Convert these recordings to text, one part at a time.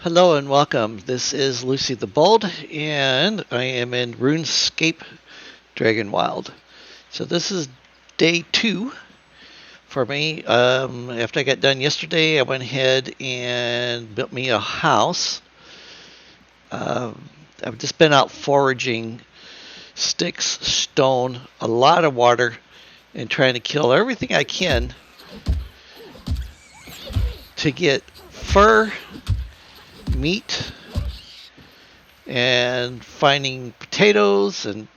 Hello and welcome. This is Lucy the Bold, and I am in RuneScape Dragonwild. So this is day 2 for me. After I got done yesterday, I went ahead and built me a house. I've just been out foraging sticks, stone, a lot of water, and trying to kill everything I can to get fur, meat, and finding potatoes and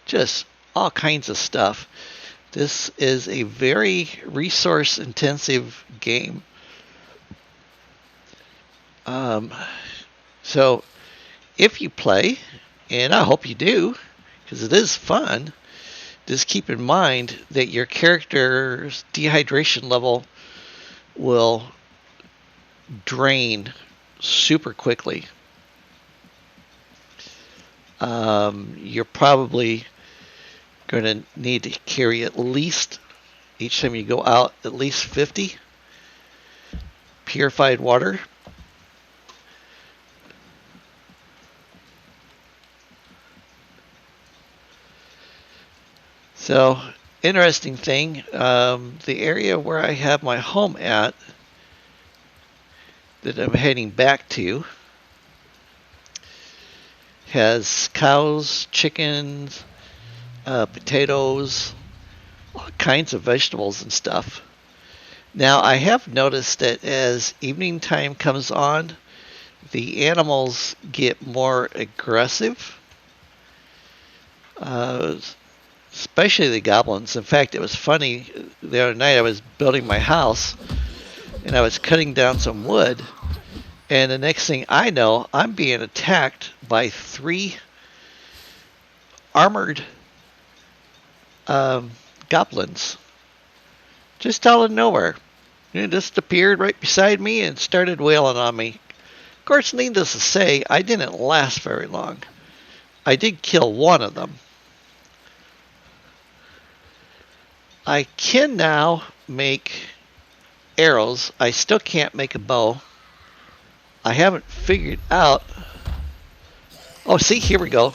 just all kinds of stuff. This is a very resource intensive game. So if you play, and I hope you do, because it is fun, just keep in mind that your character's dehydration level will drain super quickly. You're probably going to need to carry at least, each time you go out, at least 50 purified water. So, interesting thing, the area where I have my home at, that I'm heading back to, has cows, chickens, potatoes, all kinds of vegetables and stuff. Now, I have noticed that as evening time comes on, the animals get more aggressive, especially the goblins. In fact, it was funny, the other night I was building my house, and I was cutting down some wood, and the next thing I know, I'm being attacked by 3 armored goblins. Just out of nowhere. It just appeared right beside me and started wailing on me. Of course, needless to say, I didn't last very long. I did kill one of them. I can now make arrows. I still can't make a bow. I haven't figured out. Oh, see, here we go.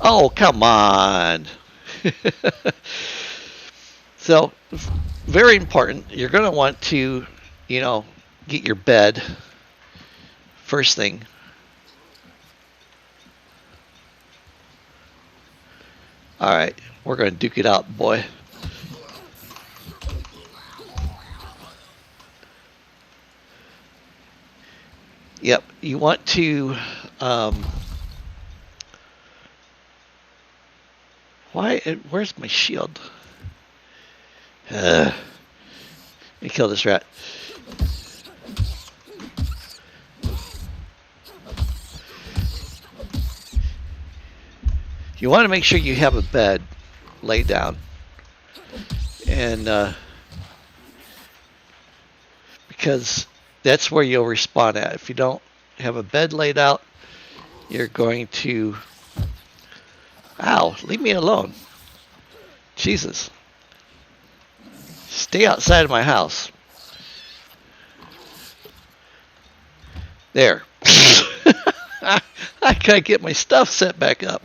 Oh, come on. So, very important. You're going to want to, get your bed first thing. All right, we're going to duke it out, boy. Yep, you want to. Where's my shield? Let me kill this rat. You want to make sure you have a bed laid down, and because that's where you'll respawn at. If you don't have a bed laid out, you're going to... Ow, leave me alone. Jesus. Stay outside of my house. There. I gotta get my stuff set back up.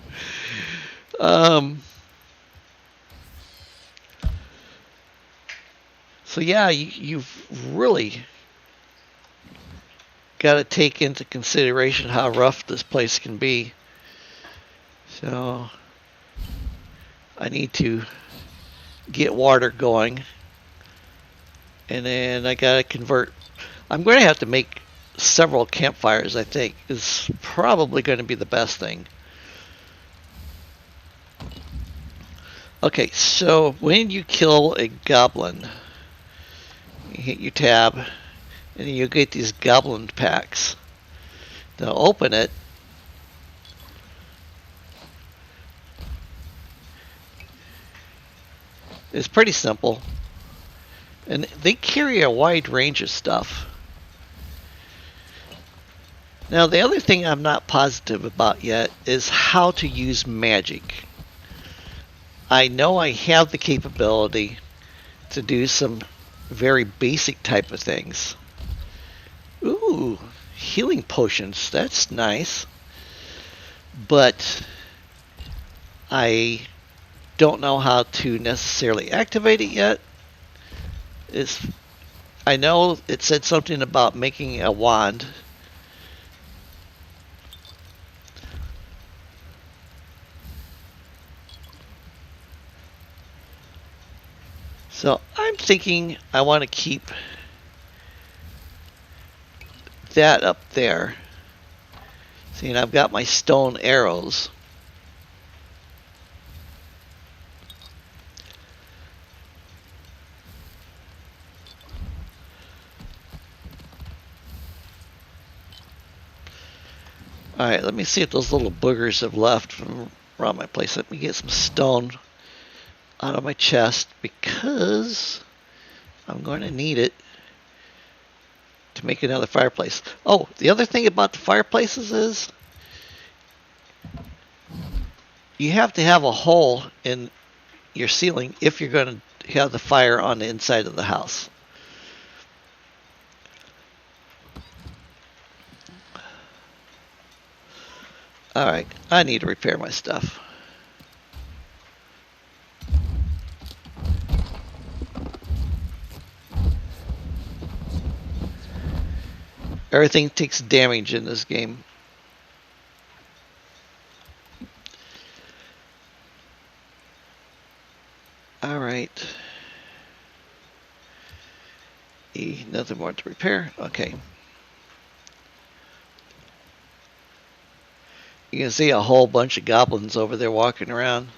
So yeah, you've really got to take into consideration how rough this place can be. So I need to get water going, and then I gotta convert. I'm going to have to make several campfires. I think is probably going to be the best thing. Okay, so when you kill a goblin, you hit your tab, and then you get these goblin packs. Now open it. It's pretty simple. And they carry a wide range of stuff. Now, the other thing I'm not positive about yet is how to use magic. I know I have the capability to do some very basic type of things. Ooh, healing potions. That's nice. But I don't know how to necessarily activate it yet. I know it said something about making a wand. So I'm thinking I want to keep that up there. See, and I've got my stone arrows. Alright, let me see if those little boogers have left from around my place. Let me get some stone out of my chest because I'm going to need it to make another fireplace. Oh, the other thing about the fireplaces is you have to have a hole in your ceiling if you're going to have the fire on the inside of the house. Alright, I need to repair my stuff. Everything takes damage in this game. Alright. Nothing more to repair. Okay. You can see a whole bunch of goblins over there walking around.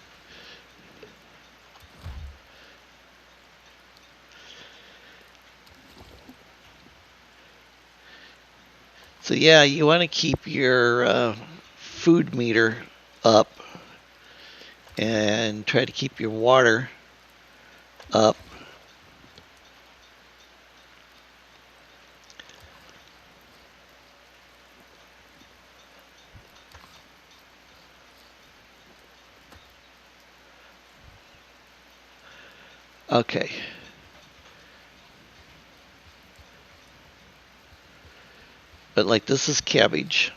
So yeah, you want to keep your food meter up and try to keep your water up. Okay. But like this is cabbage.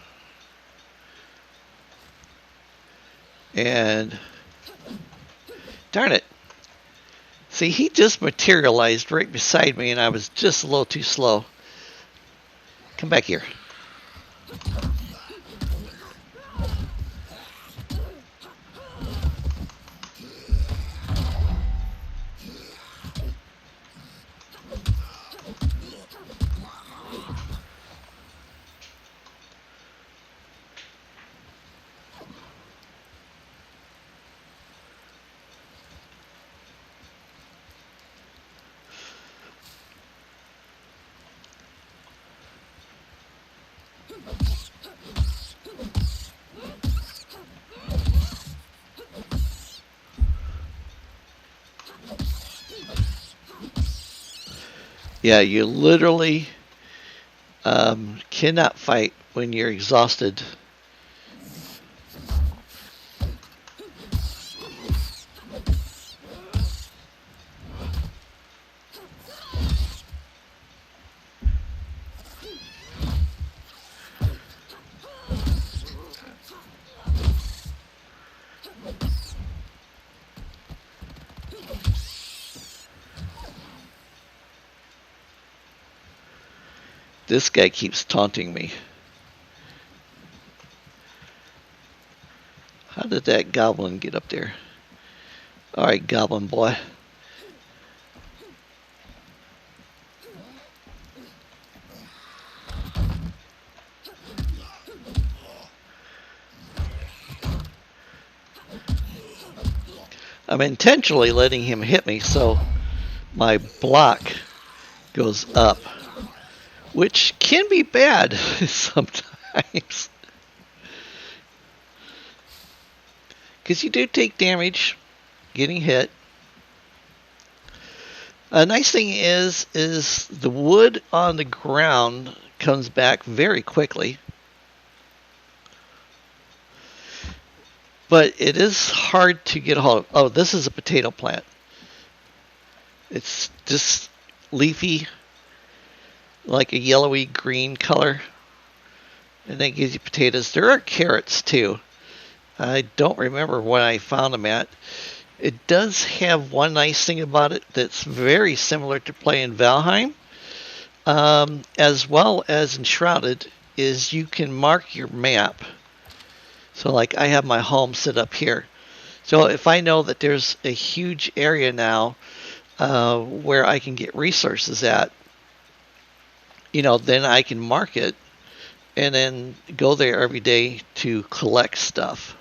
And darn it. See, he just materialized right beside me and I was just a little too slow. Come back here. Yeah, you literally cannot fight when you're exhausted. This guy keeps taunting me. How did that goblin get up there? Alright, goblin boy. I'm intentionally letting him hit me so my block goes up, which can be bad sometimes. Because you do take damage getting hit. A nice thing is the wood on the ground comes back very quickly. But it is hard to get a hold of. Oh, this is a potato plant. It's just leafy, like a yellowy green color. And that gives you potatoes. There are carrots too. I don't remember when I found them at. It does have one nice thing about it that's very similar to playing Valheim, as well as Enshrouded, is you can mark your map. So like I have my home set up here. So if I know that there's a huge area now where I can get resources at, then I can mark it and then go there every day to collect stuff.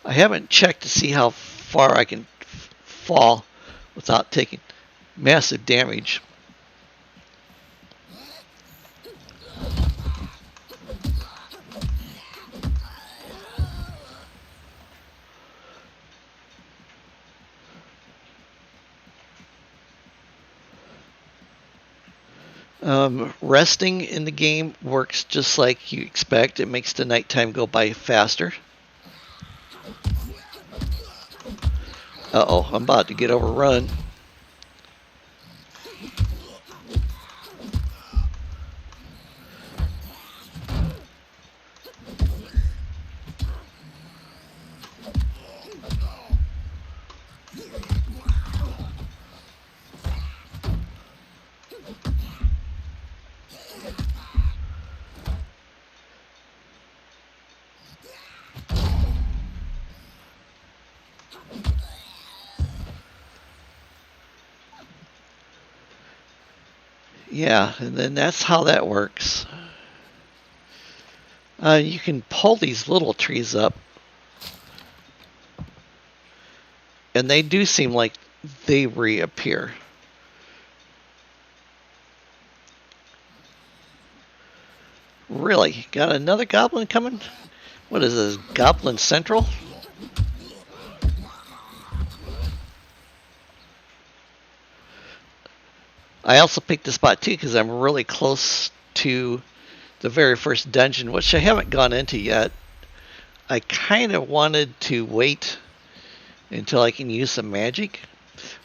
I haven't checked to see how far I can fall without taking massive damage. Resting in the game works just like you expect. It makes the nighttime go by faster. Uh-oh, I'm about to get overrun. Yeah, and then that's how that works. You can pull these little trees up, and they do seem like they reappear. Really? Got another goblin coming? What is this, Goblin Central? I also picked this spot too because I'm really close to the very first dungeon, which I haven't gone into yet. I kind of wanted to wait until I can use some magic,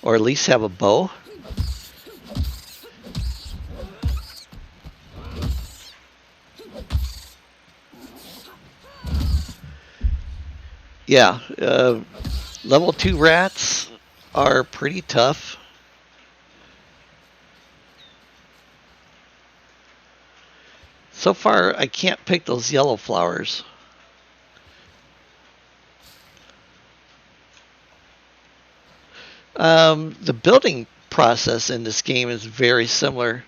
or at least have a bow. Yeah, level 2 rats are pretty tough. So far, I can't pick those yellow flowers. The building process in this game is very similar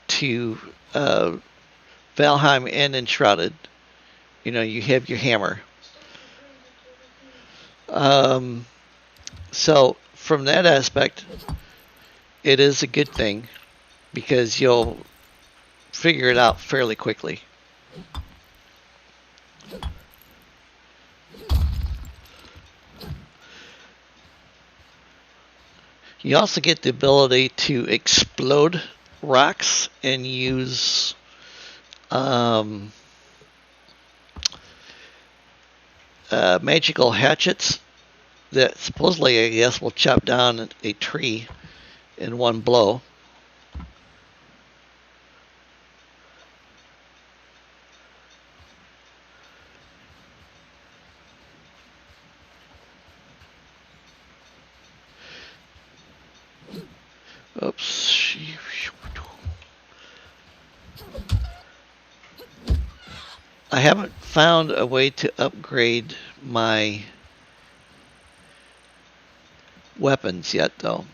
to Valheim and Enshrouded. You have your hammer. So from that aspect, it is a good thing because you'll figure it out fairly quickly. You also get the ability to explode rocks and use magical hatchets that supposedly, I guess, will chop down a tree in one blow. Oops. I haven't found a way to upgrade my weapons yet, though.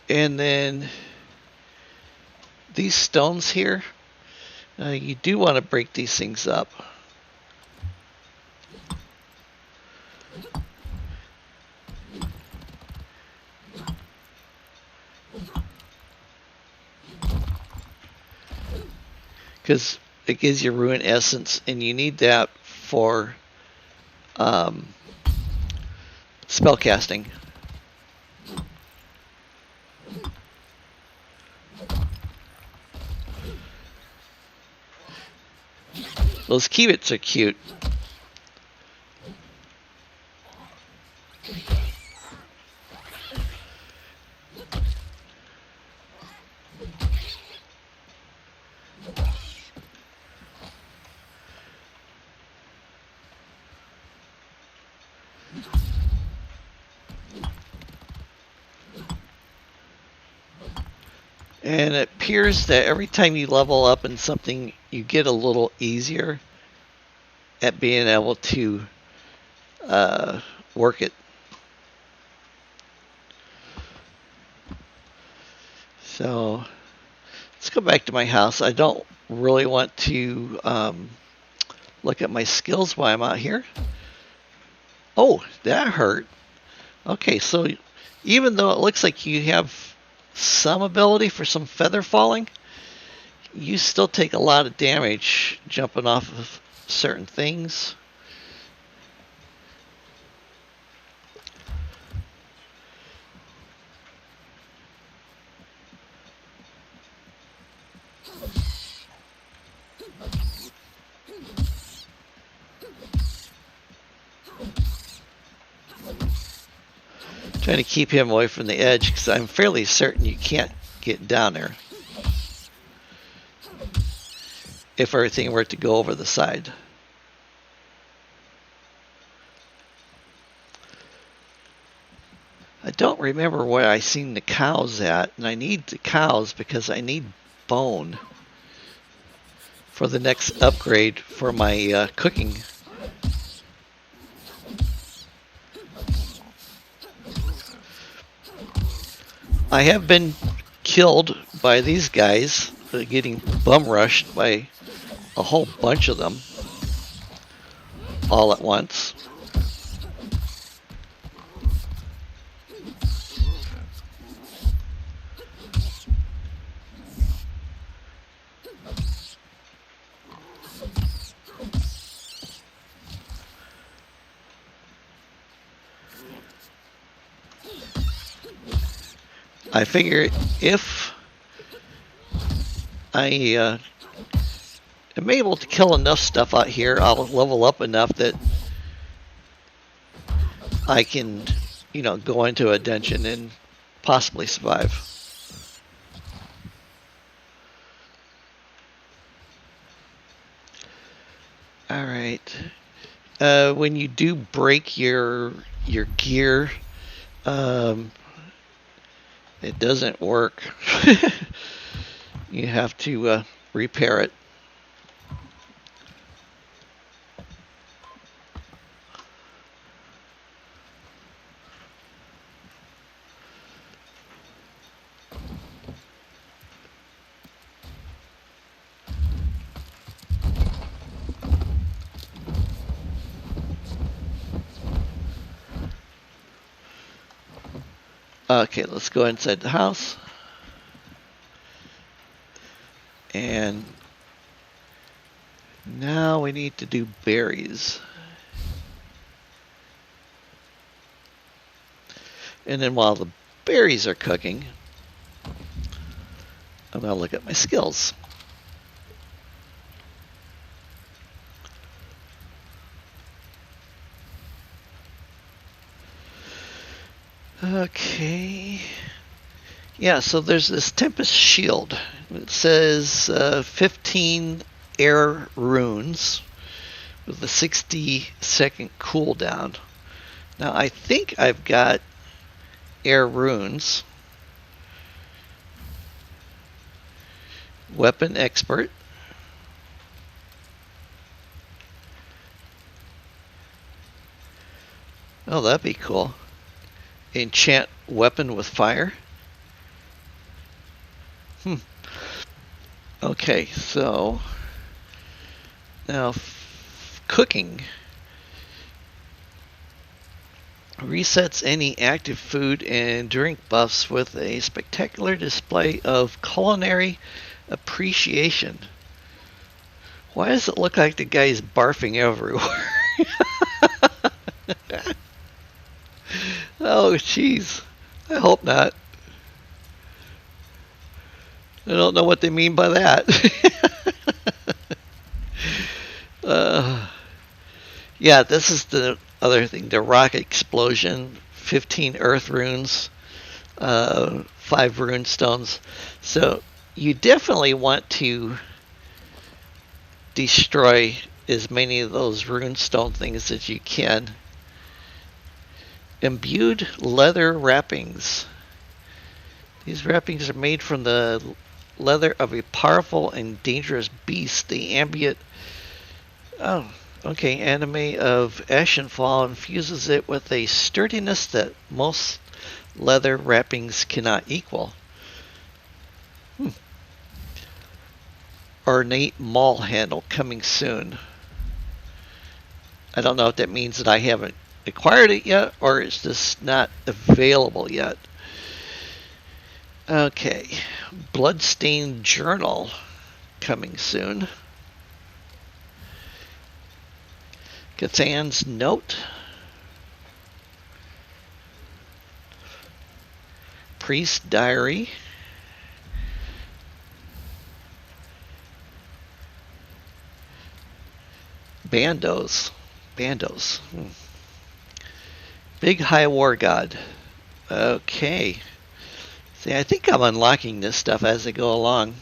And then these stones here, you do want to break these things up. Because it gives you rune essence, and you need that for spell casting. Those cubits are cute. And it appears that every time you level up in something, you get a little easier at being able to work it. So let's go back to my house. I don't really want to look at my skills while I'm out here. Oh, that hurt. Okay, so even though it looks like you have some ability for some feather falling, you still take a lot of damage jumping off of certain things. Trying to keep him away from the edge because I'm fairly certain you can't get down there if everything were to go over the side. I don't remember where I seen the cows at, and I need the cows because I need bone for the next upgrade for my cooking. I have been killed by these guys, getting bum rushed by a whole bunch of them all at once. I figure if I am able to kill enough stuff out here, I'll level up enough that I can, go into a dungeon and possibly survive. All right. When you do break your gear, it doesn't work. You have to repair it. Okay, let's go inside the house. And now we need to do berries. And then while the berries are cooking, I'm going to look at my skills. Okay. Yeah, so there's this Tempest Shield. It says 15 air runes with a 60-second cooldown. Now, I think I've got air runes. Weapon Expert. Oh, that'd be cool. Enchant weapon with fire. Okay, so now cooking resets any active food and drink buffs with a spectacular display of culinary appreciation. Why does it look like the guy's barfing everywhere? Oh, jeez. I hope not. I don't know what they mean by that. Yeah, this is the other thing. The rock explosion, 15 earth runes, 5 rune stones. So you definitely want to destroy as many of those rune stone things as you can. Imbued leather wrappings. These wrappings are made from the leather of a powerful and dangerous beast. The ambient anime of Ashenfall infuses it with a sturdiness that most leather wrappings cannot equal. Ornate maul handle coming soon. I don't know if that means that I haven't acquired it yet or it's just not available yet. Okay, bloodstained journal coming soon. Cathan's note. Priest diary. Bandos. Big High War God. Okay. See, I think I'm unlocking this stuff as I go along.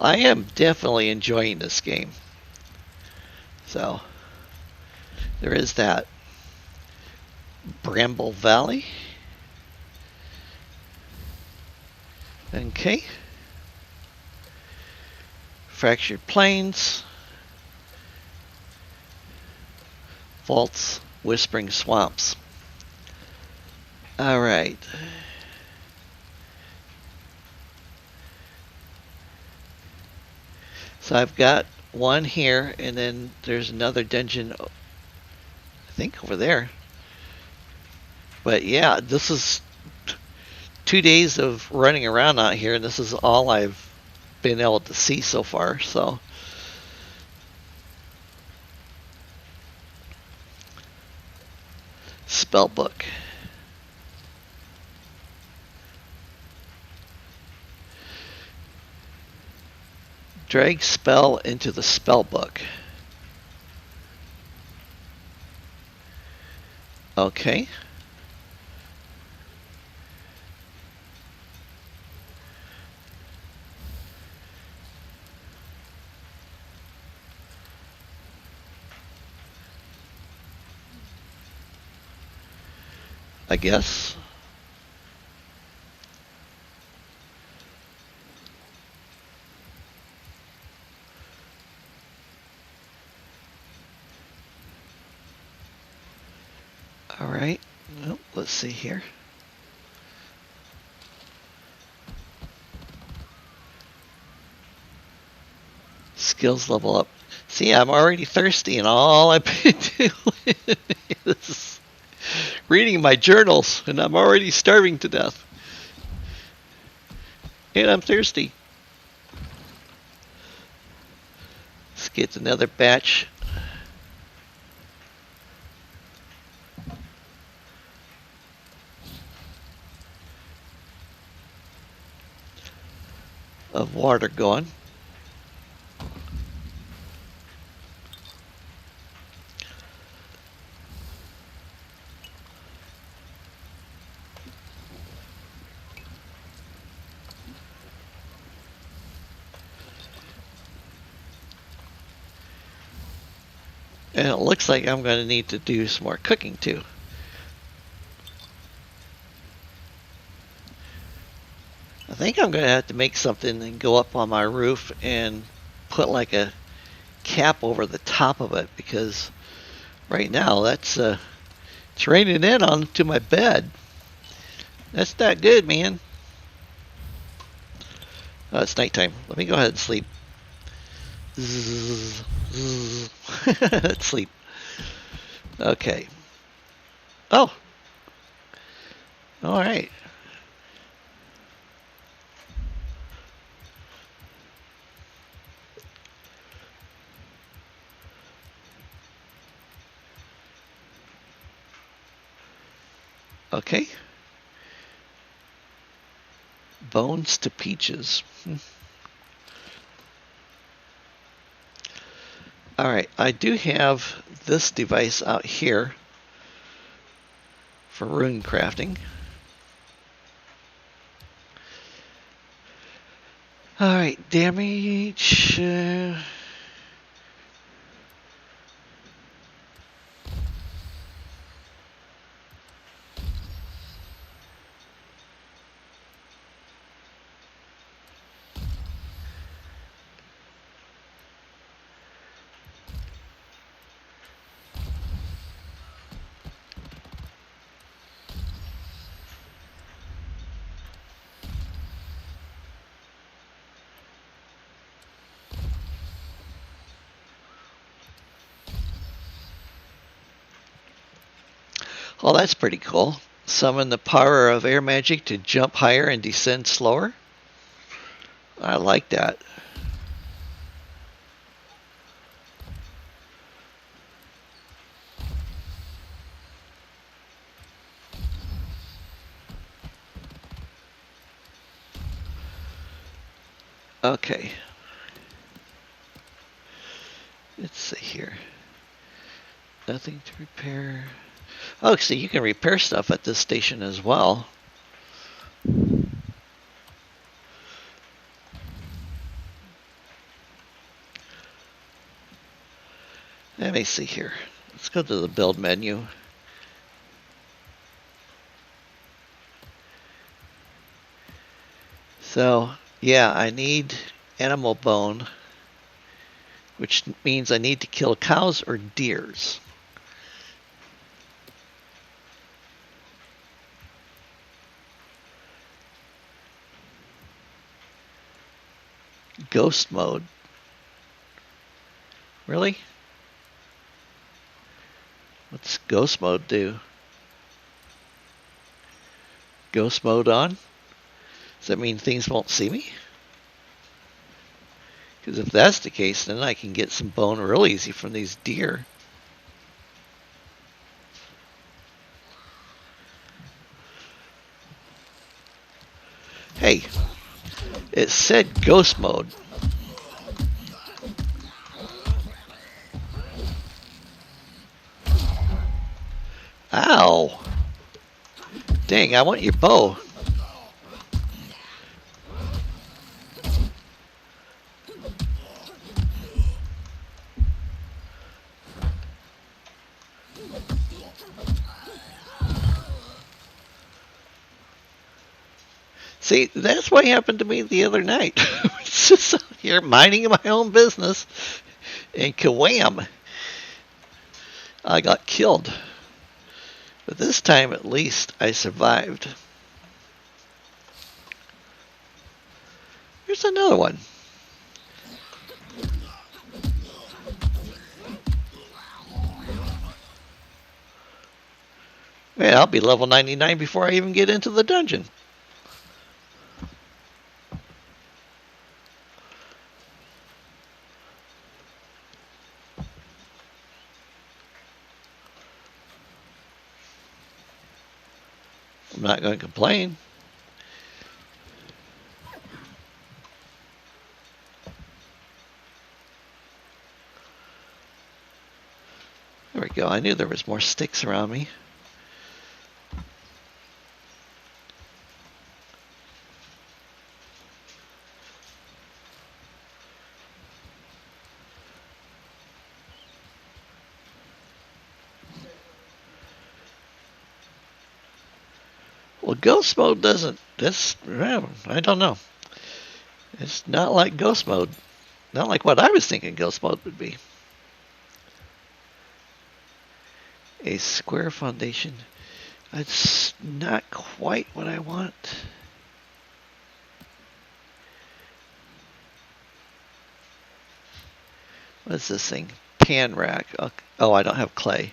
I am definitely enjoying this game. So, there is that. Bramble Valley. Okay. Fractured Plains. Vaults, Whispering Swamps. Alright. So I've got one here, and then there's another dungeon, I think, over there. But yeah, this is 2 days of running around out here, and this is all I've been able to see so far, so. Spellbook. Drag spell into the spellbook. Okay. I guess. All right. Well, let's see here. Skills level up. See, I'm already thirsty, and all I've been doing is reading my journals, and I'm already starving to death. And I'm thirsty. Let's get another batch. Of water going. And it looks like I'm going to need to do some more cooking too. I think I'm going to have to make something and go up on my roof and put like a cap over the top of it, because right now that's it's raining in onto my bed. That's not good, man. Oh, it's nighttime. Let me go ahead and sleep. Let's sleep. Okay. Oh. All right. Okay. Bones to peaches. Alright, I do have this device out here for rune crafting. Alright, damage. Oh, that's pretty cool. Summon the power of air magic to jump higher and descend slower. I like that. Okay. Let's see here. Nothing to repair. Oh, see, you can repair stuff at this station as well. Let me see here. Let's go to the build menu. So, yeah, I need animal bone, which means I need to kill cows or deers. Ghost mode. Really? What's ghost mode do? Ghost mode on? Does that mean things won't see me? Because if that's the case, then I can get some bone real easy from these deer. Hey, it said ghost mode. Ow! Dang, I want your bow. See, that's what happened to me the other night. It's just out here minding my own business, and kawam! I got killed. But this time, at least, I survived. Here's another one. Man, I'll be level 99 before I even get into the dungeon. I'm not going to complain. There we go. I knew there was more sticks around me. Well, ghost mode doesn't. I don't know. It's not like ghost mode. Not like what I was thinking ghost mode would be. A square foundation. It's not quite what I want. What is this thing? Pan rack. Oh, I don't have clay.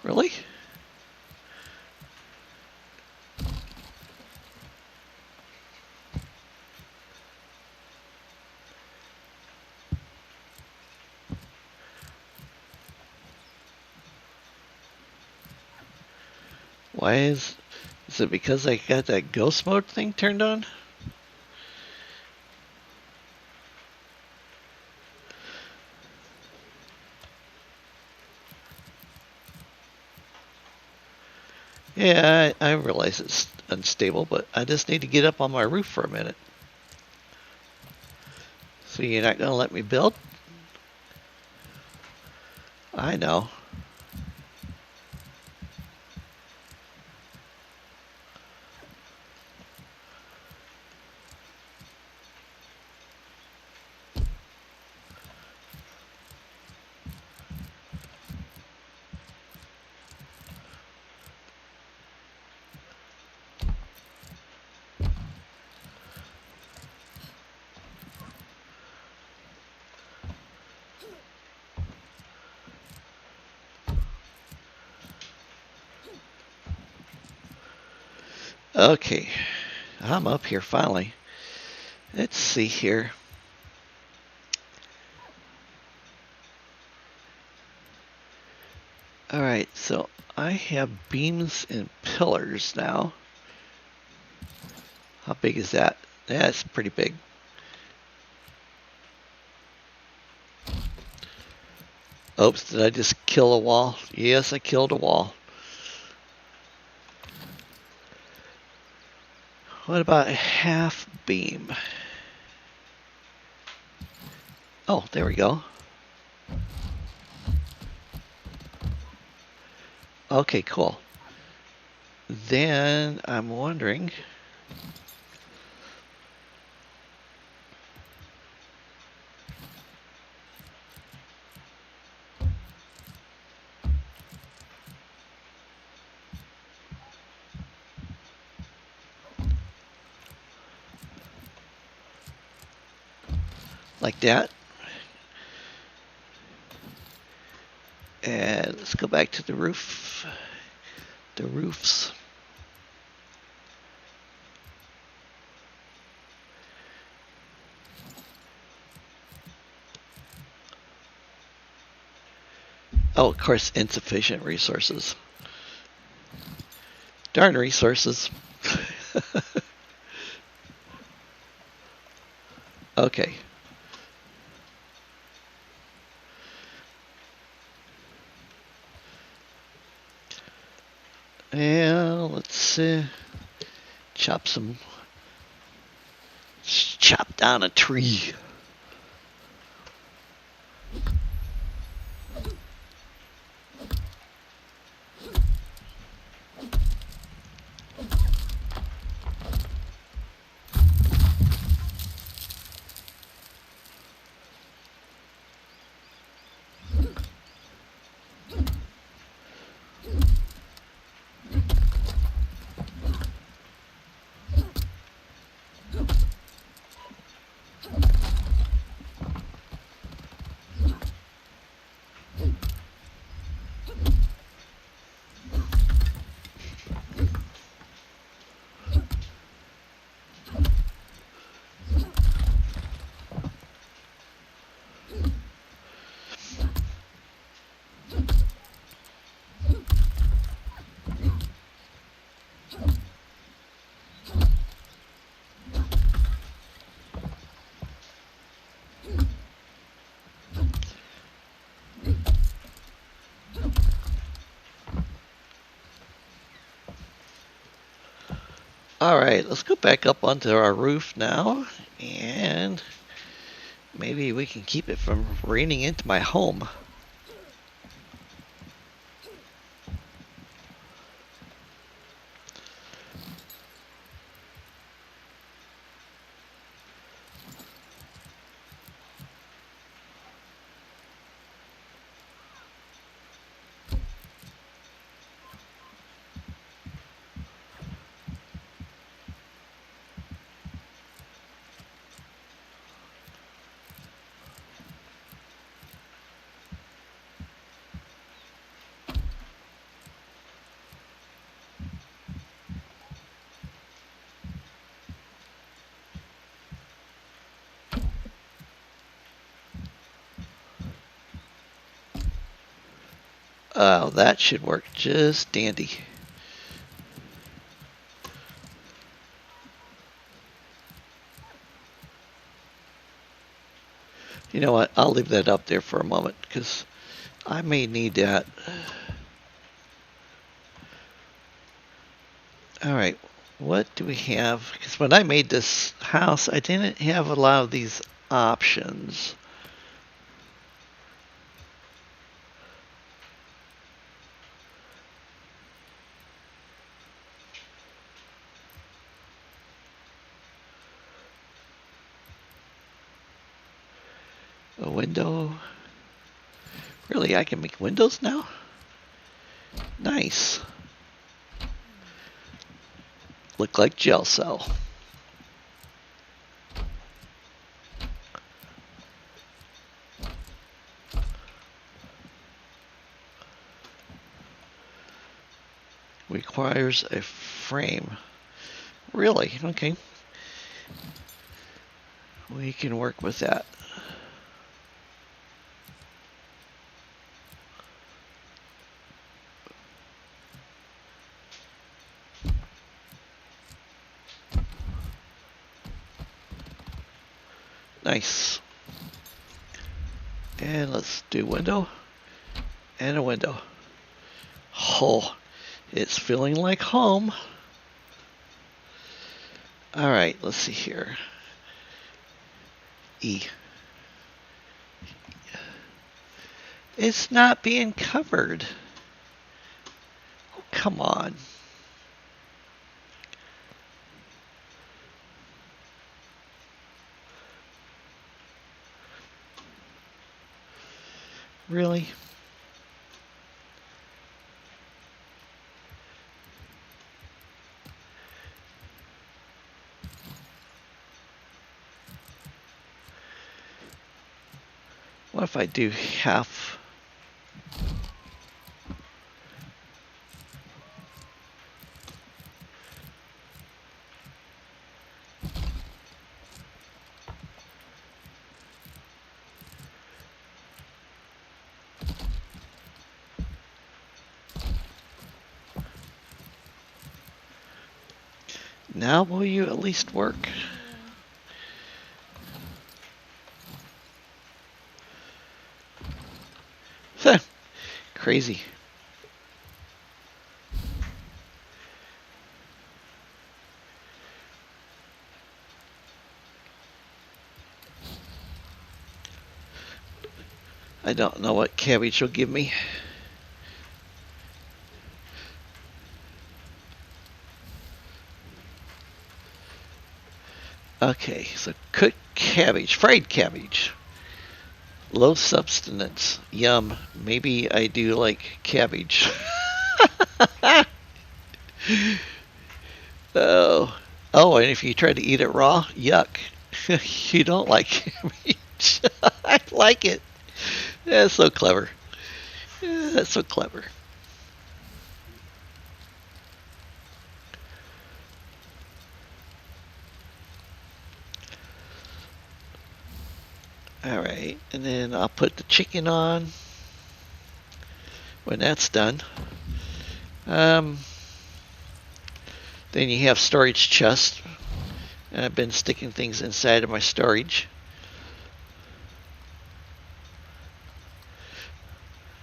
Really? Why is it because I got that ghost mode thing turned on? Yeah, I realize it's unstable, but I just need to get up on my roof for a minute. So you're not going to let me build? I know. Okay, I'm up here finally. Let's see here. Alright, so I have beams and pillars now. How big is that? That's pretty big. Oops, did I just kill a wall? Yes, I killed a wall. What about a half beam? Oh, there we go. Okay, cool. Then I'm wondering... like that. And let's go back to the roof. The roofs. Oh, of course, insufficient resources. Darn resources. Okay. And let's chop down a tree. All right, let's go back up onto our roof now, and maybe we can keep it from raining into my home. Oh, that should work just dandy. You know what? I'll leave that up there for a moment because I may need that. All right, what do we have? Because when I made this house, I didn't have a lot of these options. A window. Really, I can make windows now? Nice. Look like gel cell. Requires a frame. Really? Okay. We can work with that. Nice. And let's do window and a window. Oh, it's feeling like home. All right, let's see here. E. It's not being covered. Oh, come on. Really? What if I do half? Now will you at least work? Crazy. I don't know what cabbage will give me. Okay, so cooked cabbage, fried cabbage. Low substance. Yum. Maybe I do like cabbage. Oh. Oh, and if you try to eat it raw, yuck. You don't like cabbage. I like it. That's so clever. That's so clever. All right, and then I'll put the chicken on when that's done. Then you have storage chest. And I've been sticking things inside of my storage.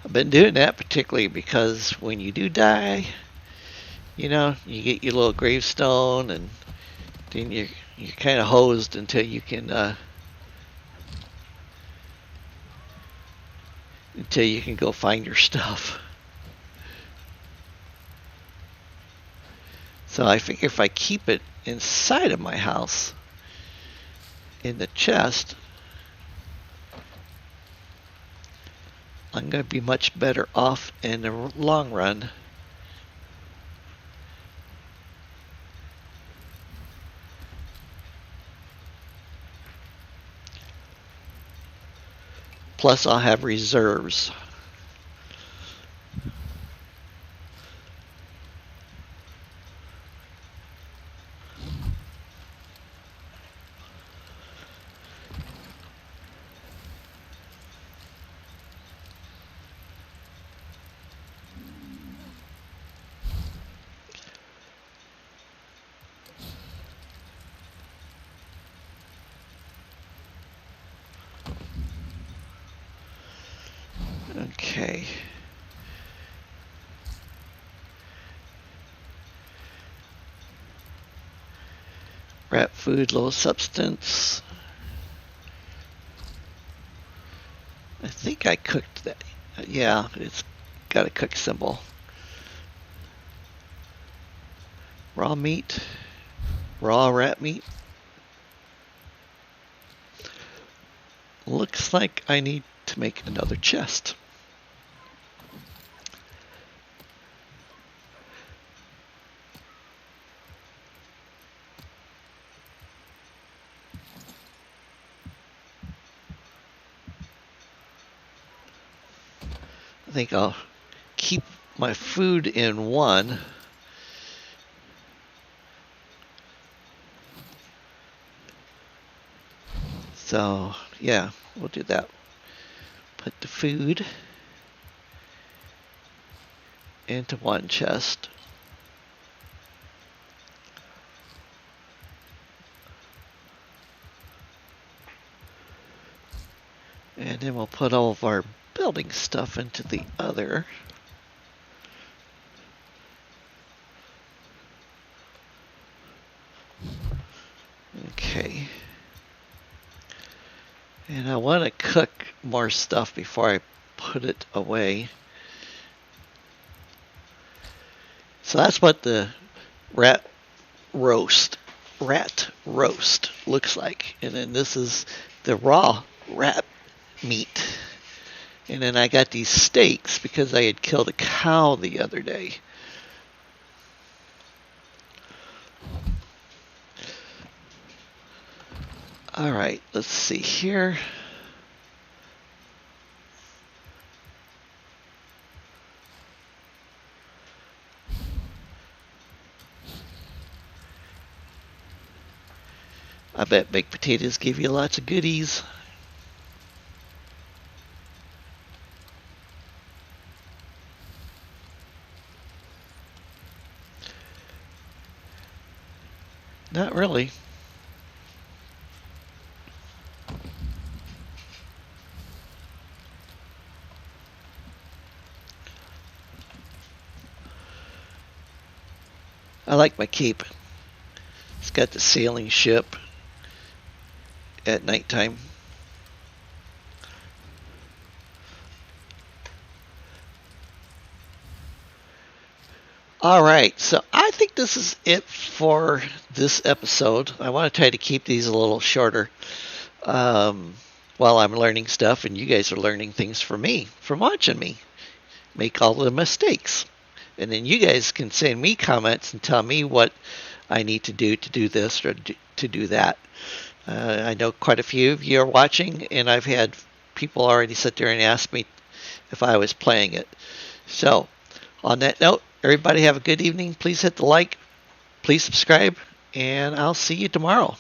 I've been doing that particularly because when you do die, you know, you get your little gravestone, and then you're kind of hosed until you can go find your stuff. So I figure if I keep it inside of my house in the chest, I'm going to be much better off in the long run. Plus, I'll have reserves. Okay. Rat food, low substance. I think I cooked that. Yeah, it's got a cook symbol. Raw meat. Raw rat meat. Looks like I need to make another chest. I think I'll keep my food in one. So, yeah, we'll do that. Put the food into one chest. And then we'll put all of our building stuff into the other. Okay. And I want to cook more stuff before I put it away. So that's what the rat roast looks like. And then this is the raw rat meat. And then I got these steaks because I had killed a cow the other day. All right, let's see here. I bet baked potatoes give you lots of goodies. Not really. I like my cape. It's got the sailing ship at nighttime. All right, so I think this is it for this episode. I want to try to keep these a little shorter while I'm learning stuff, and you guys are learning things from me, from watching me make all the mistakes. And then you guys can send me comments and tell me what I need to do this or to do that. I know quite a few of you are watching, and I've had people already sit there and ask me if I was playing it. So, on that note, everybody have a good evening. Please hit the like, please subscribe, and I'll see you tomorrow.